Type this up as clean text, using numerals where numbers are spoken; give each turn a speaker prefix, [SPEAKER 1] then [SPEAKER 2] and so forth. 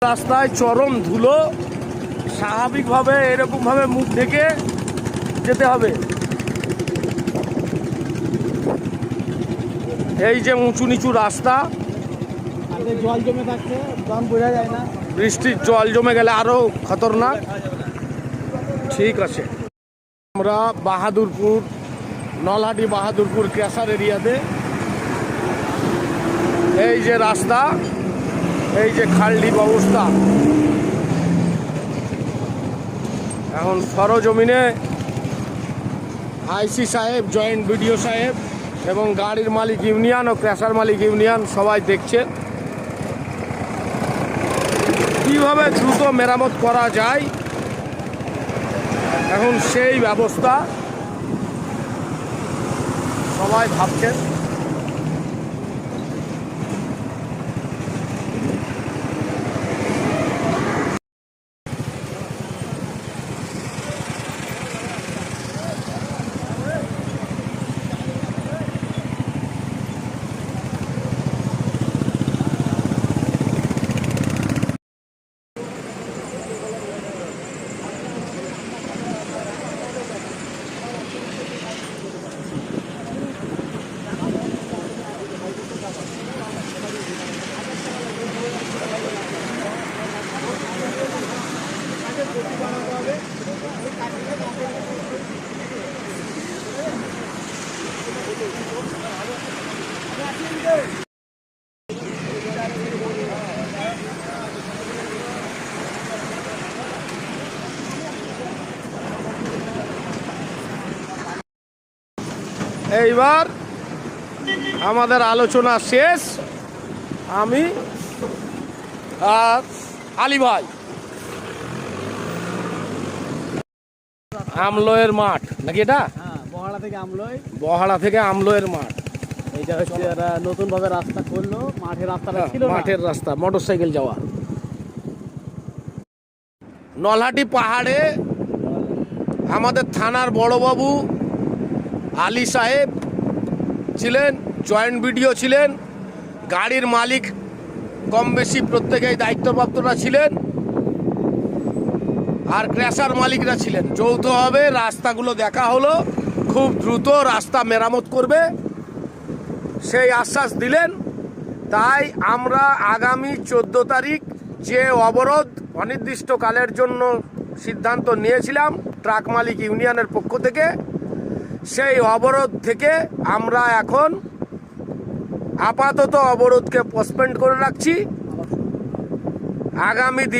[SPEAKER 1] রাস্তায় চরম ধুলো, স্বাভাবিকভাবে এরকমভাবে মুখ ঢেকে যেতে হবে। এই যে উঁচু নিচু রাস্তা,
[SPEAKER 2] জল জমে থাকছে, দাম বোঝা যায় না।
[SPEAKER 1] বৃষ্টির জল জমে গেলে আরো খতরনাক। ঠিক আছে, আমরা বাহাদুরপুর, নলহাটি বাহাদুরপুর ক্যাসার এরিয়াতে। এই যে রাস্তা, এই যে খালডিপ অবস্থা। এখন সরজমিনে আইসি সাহেব, জয়েন্ট বিডিও সাহেব এবং গাড়ির মালিক ইউনিয়ন ও ক্র্যাশার মালিক ইউনিয়ন সবাই দেখছে কিভাবে দ্রুত মেরামত করা যায়। এখন সেই ব্যবস্থা সবাই ভাবছেন। এইবার আমাদের আলোচনা শেষ। আমি আর আলী ভাই, আমলয়ের মাঠ নাকি এটা?
[SPEAKER 2] হ্যাঁ, বহাড়া থেকে আমলই।
[SPEAKER 1] বহাড়া থেকে আমলয়ের মাঠ।
[SPEAKER 2] এইটা হচ্ছে এরা নতুন ভাবে রাস্তা করলো। মাঠের রাস্তাটা ছিল না।
[SPEAKER 1] মাঠের রাস্তা, মোটরসাইকেল যাওয়া। নলহাটি পাহাড়ে আমাদের থানার বড়বাবু আলী সাহেব ছিলেন, জয়েন্ট বিডিও ছিলেন, গাড়ির মালিক কম বেশি প্রত্যেকেই দায়িত্বপ্রাপ্তরা ছিলেন, আর ক্র্যাশার মালিকরা ছিলেন। যৌথভাবে রাস্তাগুলো দেখা হলো, খুব দ্রুত রাস্তা মেরামত করবে সেই আশ্বাস দিলেন। তাই আমরা আগামী 14 তারিখ যে অবরোধ অনির্দিষ্টকালের জন্য সিদ্ধান্ত নিয়েছিলাম ট্রাক মালিক ইউনিয়নের পক্ষ থেকে, সেই অবরোধ থেকে আমরা এখন আপাতত অবরোধকে পোস্টপোন্ড করে রাখছি। আগামী দিন